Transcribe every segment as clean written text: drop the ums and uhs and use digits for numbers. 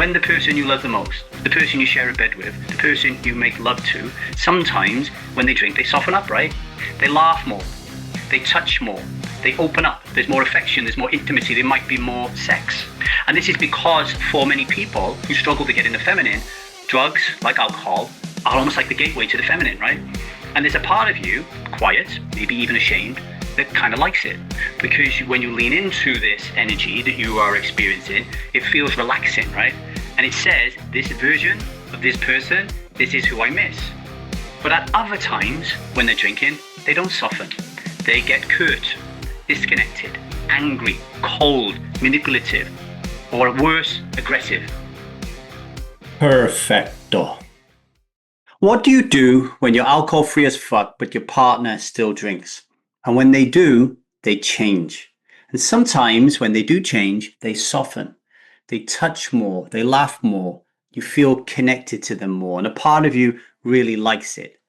when the person you love the most, the person you share a bed with, the person you make love to, sometimes when they drink, they soften up, right? They laugh more, they touch more, they open up, there's more affection, there's more intimacy, there might be more sex. And this is because for many people who struggle to get in the feminine, drugs like alcohol are almost like the gateway to the feminine, right? And there's a part of you, quiet, maybe even ashamed, that kind of likes it. Because when you lean into this energy that you are experiencing, it feels relaxing, right? And it says, this version of this person, this is who I miss. But at other times, when they're drinking, they don't soften. They get curt, disconnected, angry, cold, manipulative, or worse, aggressive. Perfecto. What do you do when you're alcohol free as fuck, but your partner still drinks? And when they do, they change. And sometimes when they do change, they soften. They touch more, they laugh more. You feel connected to them more. And a part of you really likes it.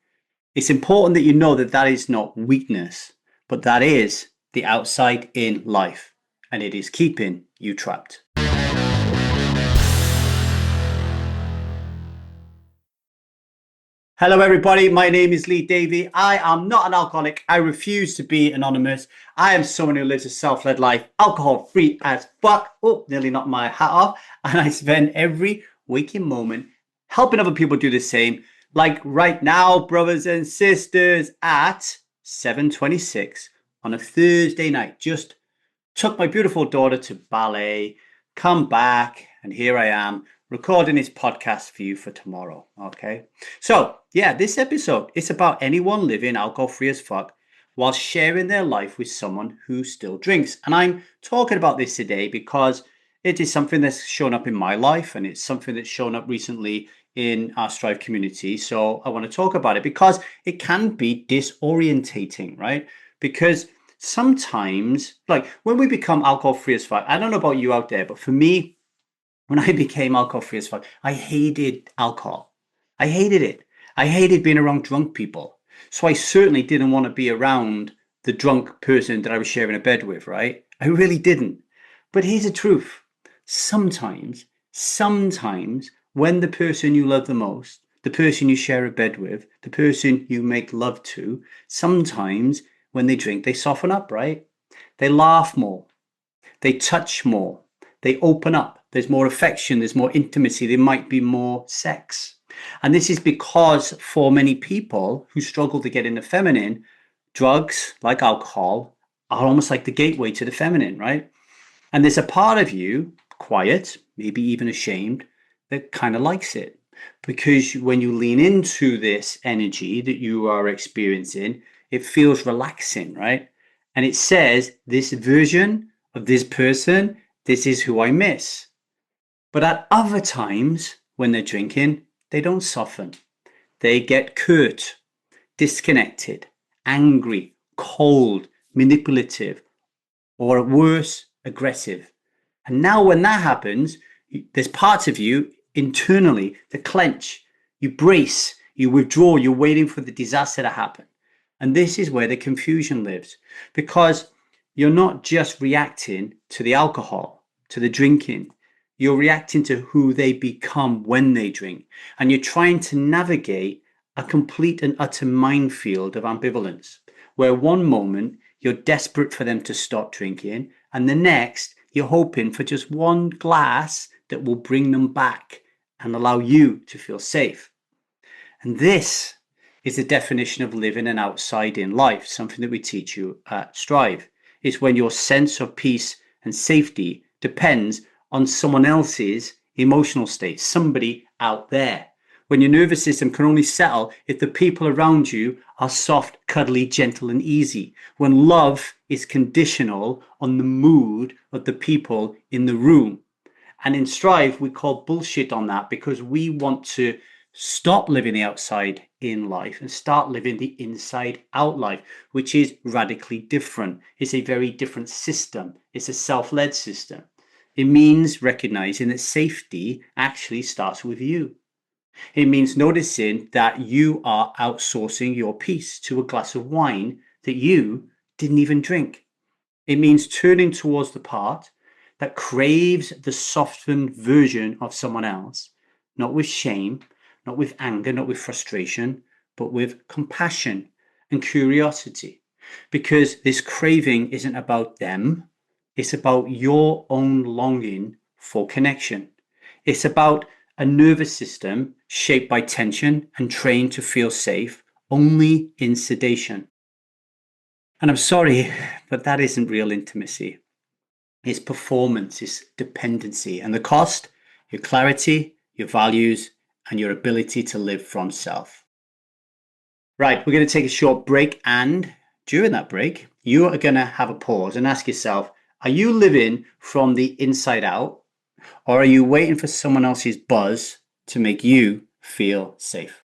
It's important that you know that that is not weakness, but that is the outside in life. And it is keeping you trapped. Hello everybody, my name is Davy. I am not an alcoholic. I refuse to be anonymous. I am someone who lives a self-led life, alcohol-free as fuck. Oh, nearly knocked my hat off. And I spend every waking moment helping other people do the same. Like right now, brothers and sisters, at 7:26 on a Thursday night. Just took my beautiful daughter to ballet, come back, and here I am recording this podcast for you for tomorrow. Okay. So yeah, this episode is about anyone living alcohol free as fuck while sharing their life with someone who still drinks. And I'm talking about this today because it is something that's shown up in my life and it's something that's shown up recently in our Strive community. So I want to talk about it because it can be disorientating, right? Because sometimes, like when we become alcohol free as fuck, I don't know about you out there, but for me, when I became alcohol free as fuck, I hated alcohol. I hated it. I hated being around drunk people. So I certainly didn't want to be around the drunk person that I was sharing a bed with, right? I really didn't. But here's the truth. Sometimes when the person you love the most, the person you share a bed with, the person you make love to, sometimes when they drink, they soften up, right? They laugh more. They touch more. They open up. There's more affection. There's more intimacy. There might be more sex. And this is because for many people who struggle to get in the feminine, drugs like alcohol are almost like the gateway to the feminine, right? And there's a part of you, quiet, maybe even ashamed, that kind of likes it. Because when you lean into this energy that you are experiencing, it feels relaxing, right? And it says, this version of this person, this is who I miss. But at other times, when they're drinking, they don't soften. They get curt, disconnected, angry, cold, manipulative, or worse, aggressive. And now when that happens, there's parts of you internally that clench. You brace, you withdraw, you're waiting for the disaster to happen. And this is where the confusion lives. Because you're not just reacting to the alcohol, to the drinking. You're reacting to who they become when they drink. And you're trying to navigate a complete and utter minefield of ambivalence, where one moment you're desperate for them to stop drinking, and the next you're hoping for just one glass that will bring them back and allow you to feel safe. And this is the definition of living an outside-in life, something that we teach you at Strive. It's when your sense of peace and safety depends on someone else's emotional state, somebody out there. When your nervous system can only settle if the people around you are soft, cuddly, gentle, and easy. When love is conditional on the mood of the people in the room. And in Strive, we call bullshit on that because we want to stop living the outside in life and start living the inside out life, which is radically different. It's a very different system. It's a self-led system. It means recognizing that safety actually starts with you. It means noticing that you are outsourcing your peace to a glass of wine that you didn't even drink. It means turning towards the part that craves the softened version of someone else, not with shame, not with anger, not with frustration, but with compassion and curiosity. Because this craving isn't about them, it's about your own longing for connection. It's about a nervous system shaped by tension and trained to feel safe only in sedation. And I'm sorry, but that isn't real intimacy. It's performance, it's dependency. And the cost, your clarity, your values, and your ability to live from self. Right, we're going to take a short break. And during that break, you are going to have a pause and ask yourself, are you living from the inside out? Or are you waiting for someone else's buzz to make you feel safe?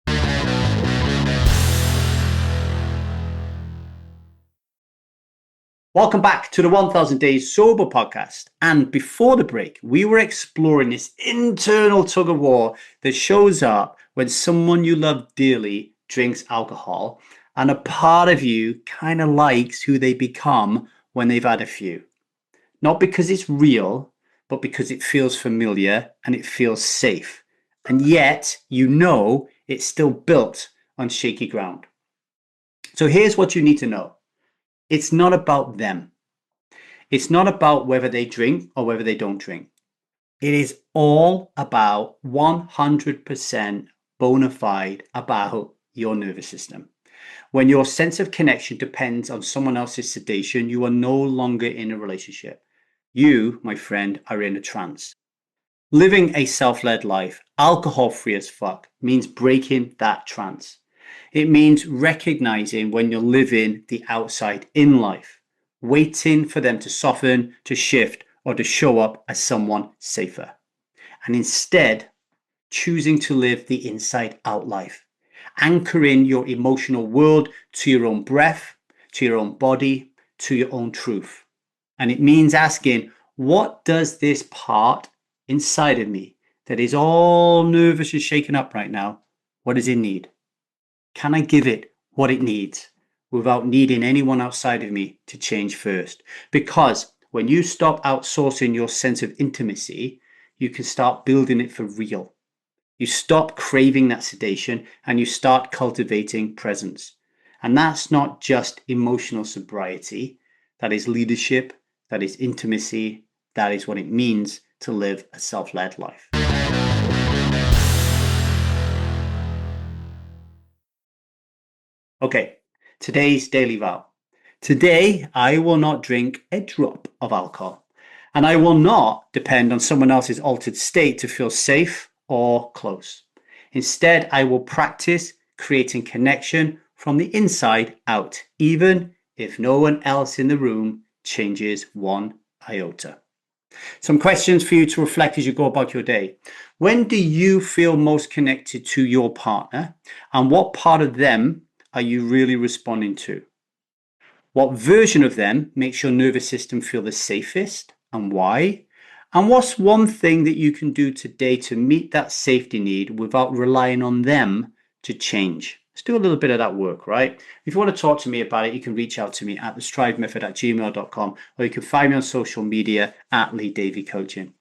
Welcome back to the 1000 Days Sober podcast. And before the break, we were exploring this internal tug of war that shows up when someone you love dearly drinks alcohol, and a part of you kind of likes who they become when they've had a few. Not because it's real, but because it feels familiar and it feels safe. And yet, you know it's still built on shaky ground. So here's what you need to know. It's not about them. It's not about whether they drink or whether they don't drink. It is all about 100% bona fide about your nervous system. When your sense of connection depends on someone else's sedation, you are no longer in a relationship. You, my friend, are in a trance. Living a self-led life, alcohol-free as fuck, means breaking that trance. It means recognizing when you're living the outside in life, waiting for them to soften, to shift, or to show up as someone safer. And instead, choosing to live the inside out life, anchoring your emotional world to your own breath, to your own body, to your own truth. And it means asking, what does this part inside of me that is all nervous and shaken up right now, what does it need? Can I give it what it needs without needing anyone outside of me to change first? Because when you stop outsourcing your sense of intimacy, you can start building it for real. You stop craving that sedation and you start cultivating presence. And that's not just emotional sobriety. That is leadership. That is intimacy. That is what it means to live a self-led life. Okay, today's daily vow. Today, I will not drink a drop of alcohol, and I will not depend on someone else's altered state to feel safe or close. Instead, I will practice creating connection from the inside out, even if no one else in the room changes one iota. Some questions for you to reflect as you go about your day. When do you feel most connected to your partner, and what part of them are you really responding to? What version of them makes your nervous system feel the safest, and why? And what's one thing that you can do today to meet that safety need without relying on them to change? Let's do a little bit of that work, right? If you want to talk to me about it, you can reach out to me at thestrivemethod@gmail.com, or you can find me on social media at LeeDavyCoaching.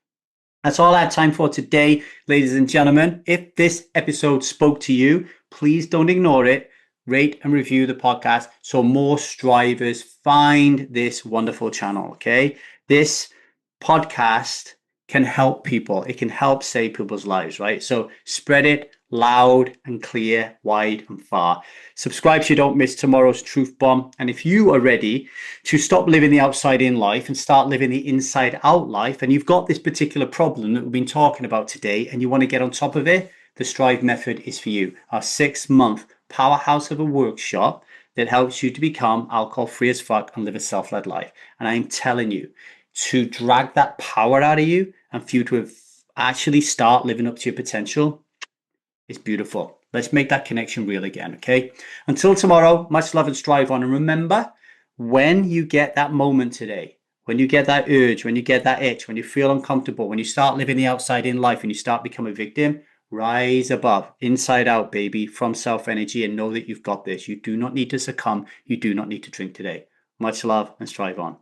That's all I have time for today, ladies and gentlemen. If this episode spoke to you, please don't ignore it. Rate and review the podcast so more strivers find this wonderful channel, okay? This podcast can help people. It can help save people's lives, right? So spread it loud and clear, wide and far. Subscribe so you don't miss tomorrow's truth bomb. And if you are ready to stop living the outside in life and start living the inside out life, and you've got this particular problem that we've been talking about today and you want to get on top of it, the Strive Method is for you. Our 6-month powerhouse of a workshop that helps you to become alcohol free as fuck and live a self-led life. And I'm telling you, to drag that power out of you and for you to actually start living up to your potential, it's beautiful. Let's make that connection real again, okay? Until tomorrow, much love and strive on. And remember, when you get that moment today, when you get that urge, when you get that itch, when you feel uncomfortable, when you start living the outside in life and you start becoming a victim, rise above, inside out, baby, from self energy, and know that you've got this. You do not need to succumb. You do not need to drink today. Much love and strive on.